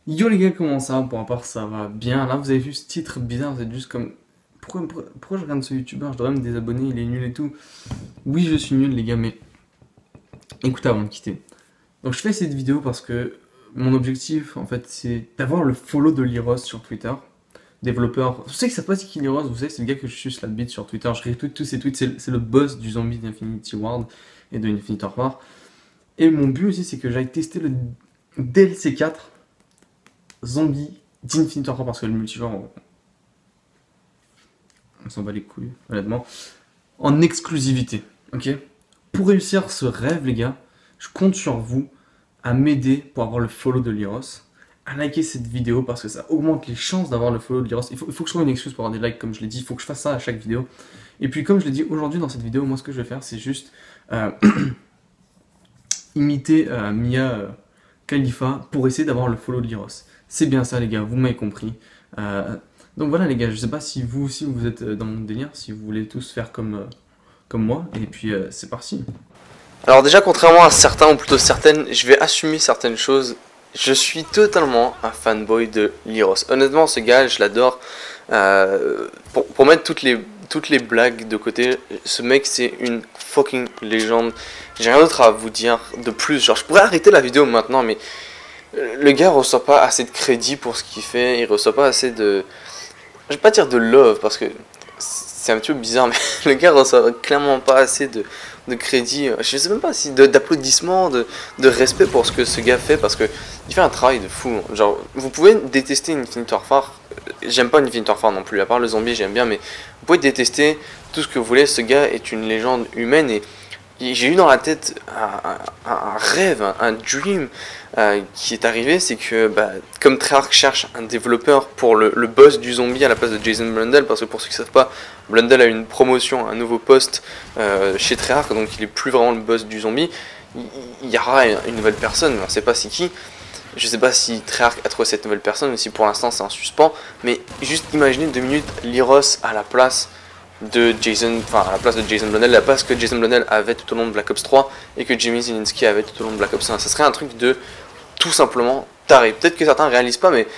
Yo les gars, comment ça va? Pour ma part, ça va bien. Là, vous avez vu ce titre bizarre, vous êtes juste comme. Pourquoi je regarde ce youtubeur? Je devrais me désabonner, il est nul et tout. Oui, je suis nul, les gars, mais écoutez avant de quitter. Donc, je fais cette vidéo parce que mon objectif, en fait, c'est d'avoir le follow de Liros sur Twitter. Développeur. Vous savez que ça passe qui Liros, vous savez, c'est le gars que je suce la bite sur Twitter. Je retweet tous ses tweets, c'est le boss du zombie d'Infinity Ward et de Infinity War. Et mon but aussi, c'est que j'aille tester le DLC 4 zombie d'Infinity War parce que le multivers, on s'en bat les couilles, honnêtement, en exclusivité, ok. Pour réussir ce rêve, les gars, je compte sur vous à m'aider pour avoir le follow de Lyros, à liker cette vidéo parce que ça augmente les chances d'avoir le follow de Lyros. Il faut que je trouve une excuse pour avoir des likes, comme je l'ai dit, il faut que je fasse ça à chaque vidéo. Et puis, comme je l'ai dit aujourd'hui dans cette vidéo, moi ce que je vais faire, c'est juste euh, imiter Mia Khalifa pour essayer d'avoir le follow de Lyros. C'est bien ça, les gars, vous m'avez compris. Euh, donc voilà, les gars, je sais pas si vous aussi vous êtes dans mon délire, si vous voulez tous faire comme moi, et puis c'est parti. Alors déjà, contrairement à certains, ou plutôt certaines, je vais assumer certaines choses. Je suis totalement un fanboy de Lyros. Honnêtement, ce gars, je l'adore. Pour mettre toutes les blagues de côté, ce mec, c'est une fucking légende. J'ai rien d'autre à vous dire de plus. Genre, je pourrais arrêter la vidéo maintenant, mais le gars reçoit pas assez de crédit pour ce qu'il fait. Il reçoit pas assez de... Je vais pas dire de love, parce que c'est un petit peu bizarre, mais le gars reçoit clairement pas assez de crédit, je sais même pas si d'applaudissements, de respect pour ce que ce gars fait, parce que il fait un travail de fou. Genre, vous pouvez détester Infinity Warfare, j'aime pas Infinity Warfare non plus, à part le zombie j'aime bien, mais vous pouvez détester tout ce que vous voulez, ce gars est une légende humaine et j'ai eu dans la tête un rêve, un dream qui est arrivé, c'est que comme Treyarch cherche un développeur pour le boss du zombie à la place de Jason Blundell, parce que pour ceux qui ne savent pas, Blundell a une promotion, un nouveau poste chez Treyarch, donc il est plus vraiment le boss du zombie, il y aura une nouvelle personne, on ne sait pas c'est qui. Je sais pas si Treyarch a trouvé cette nouvelle personne, ou si pour l'instant c'est un suspens, mais juste imaginez 2 minutes Lyros à la place de Jason, enfin à la place de Jason Blundell, la place que Jason Blundell avait tout au long de Black Ops 3 et que Jamie Zielinski avait tout au long de Black Ops 1. Ça serait un truc de tout simplement taré. Peut-être que certains ne réalisent pas, mais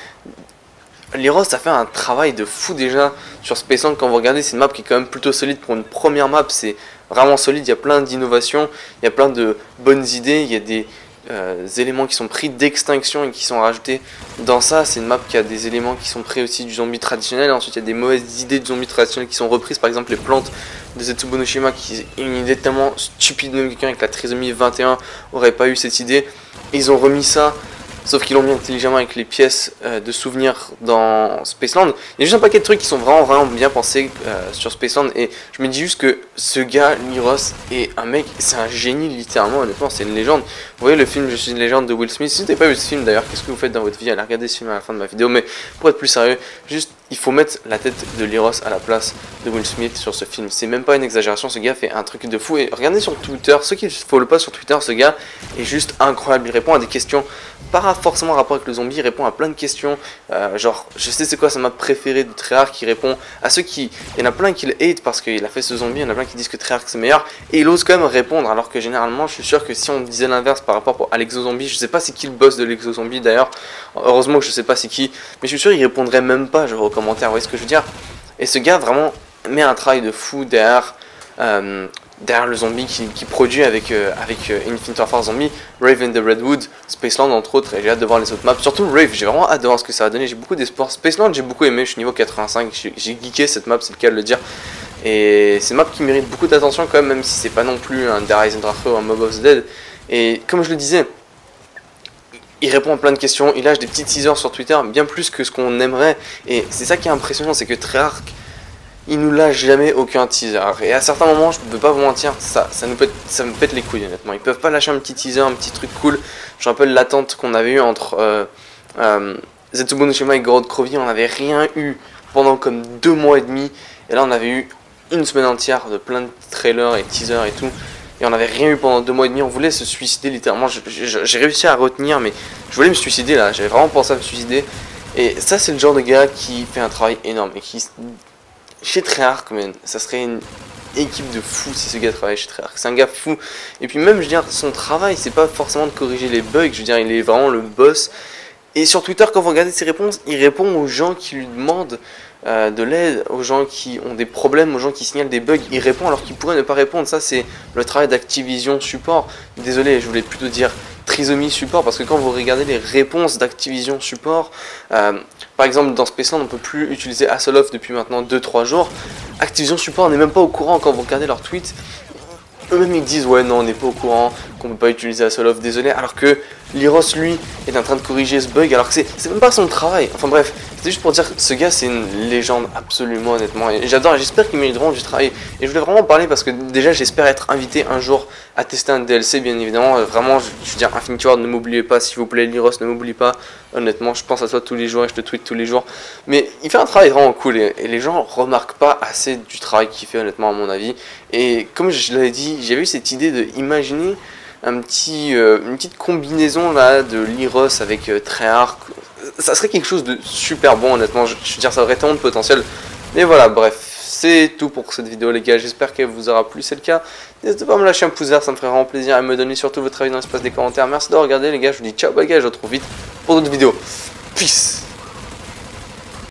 Lyros a fait un travail de fou déjà sur Spaceland. Quand vous regardez, c'est une map qui est quand même plutôt solide pour une première map. C'est vraiment solide. Il y a plein d'innovations, il y a plein de bonnes idées, il y a des éléments qui sont pris d'extinction et qui sont rajoutés dans ça. C'est une map qui a des éléments qui sont pris aussi du zombie traditionnel. Ensuite, il y a des mauvaises idées de zombie traditionnel qui sont reprises. Par exemple, les plantes de Zetsubo no Shima, qui est une idée tellement stupide. Même quelqu'un avec la trisomie 21 aurait pas eu cette idée. Et ils ont remis ça. Sauf qu'ils l'ont mis intelligemment avec les pièces de souvenirs dans Spaceland. Il y a juste un paquet de trucs qui sont vraiment bien pensés sur Spaceland. Et je me dis juste que ce gars, Lyros, est un mec, c'est un génie littéralement, honnêtement, c'est une légende. Vous voyez le film Je suis une légende de Will Smith. Si vous n'avez pas vu ce film d'ailleurs, qu'est-ce que vous faites dans votre vie? Allez regarder ce film à la fin de ma vidéo. Mais pour être plus sérieux, juste il faut mettre la tête de Lyros à la place de Will Smith sur ce film. C'est même pas une exagération, ce gars fait un truc de fou. Et regardez sur Twitter, ceux qui ne follow pas sur Twitter, ce gars est juste incroyable. Il répond à des questions pas forcément rapport avec le zombie, il répond à plein de questions, genre je sais c'est quoi sa map préférée de Treyarch, qui répond à ceux qui, il y en a plein qui le hate parce qu'il a fait ce zombie, il y en a plein qui disent que Treyarch c'est meilleur, et il ose quand même répondre, alors que généralement je suis sûr que si on disait l'inverse par rapport à l'exo-zombie, je sais pas c'est qui le boss de l'exo-zombie d'ailleurs, heureusement que je sais pas c'est qui, mais je suis sûr il répondrait même pas genre aux commentaires, vous voyez ce que je veux dire, et ce gars vraiment met un travail de fou derrière le zombie qui produit avec Infinite Warfare Zombie, Rave and the Redwood, Spaceland entre autres, et j'ai hâte de voir les autres maps. Surtout Rave, j'ai vraiment hâte de voir ce que ça va donner, j'ai beaucoup d'espoir. Spaceland, j'ai beaucoup aimé, je suis niveau 85, j'ai geeké cette map, c'est le cas de le dire. Et c'est une map qui mérite beaucoup d'attention quand même si c'est pas non plus un Rise and Draco ou un Mob of the Dead. Et comme je le disais, il répond à plein de questions, il lâche des petits teasers sur Twitter, bien plus que ce qu'on aimerait. Et c'est ça qui est impressionnant, c'est que Treyarch, il nous lâche jamais aucun teaser. Et à certains moments, je ne peux pas vous mentir, ça me pète les couilles honnêtement. Ils peuvent pas lâcher un petit teaser, un petit truc cool. Je rappelle l'attente qu'on avait eue entre Zetsubo no Shima et Gorod Krovi. On n'avait rien eu pendant comme 2 mois et demi. Et là, on avait eu une semaine entière de plein de trailers et teasers et tout. Et on n'avait rien eu pendant 2 mois et demi. On voulait se suicider littéralement. J'ai réussi à retenir, mais je voulais me suicider là. J'avais vraiment pensé à me suicider. Et ça, c'est le genre de gars qui fait un travail énorme et qui chez Treyarch, man, ça serait une équipe de fous si ce gars travaillait chez Treyarch. C'est un gars fou. Et puis même, je veux dire, son travail, c'est pas forcément de corriger les bugs. Je veux dire, il est vraiment le boss. Et sur Twitter, quand vous regardez ses réponses, il répond aux gens qui lui demandent de l'aide, aux gens qui ont des problèmes, aux gens qui signalent des bugs. Il répond alors qu'il pourrait ne pas répondre. Ça, c'est le travail d'Activision Support. Désolé, je voulais plutôt dire Trisomie Support, parce que quand vous regardez les réponses d'Activision Support, par exemple dans Spaceland, on ne peut plus utiliser Hasselhoff depuis maintenant 2-3 jours. Activision Support n'est même pas au courant quand vous regardez leurs tweets. Eux-mêmes ils disent ouais non on n'est pas au courant qu'on ne peut pas utiliser Hasselhoff, désolé, alors que Liros lui est en train de corriger ce bug alors que c'est même pas son travail. Enfin bref, c'était juste pour dire que ce gars c'est une légende absolument honnêtement et j'adore et j'espère qu'ils mériteront du travail. Et je voulais vraiment en parler parce que déjà j'espère être invité un jour à tester un DLC bien évidemment. Vraiment je veux dire Infinity Ward, ne m'oubliez pas s'il vous plaît, Liros ne m'oublie pas. Honnêtement je pense à toi tous les jours et je te tweete tous les jours. Mais il fait un travail vraiment cool et les gens remarquent pas assez du travail qu'il fait honnêtement à mon avis. Et comme je l'avais dit, j'avais eu cette idée de imaginer une petite combinaison là de Liros avec Treyarch. Ça serait quelque chose de super bon honnêtement, je veux dire ça aurait tellement de potentiel. Mais voilà, bref, c'est tout pour cette vidéo les gars, j'espère qu'elle vous aura plu, c'est le cas. N'hésitez pas à me lâcher un pouce vert, ça me ferait vraiment plaisir, à me donner surtout votre avis dans l'espace des commentaires. Merci de regarder les gars, je vous dis ciao bye gars, je vous retrouve vite pour d'autres vidéos. Peace.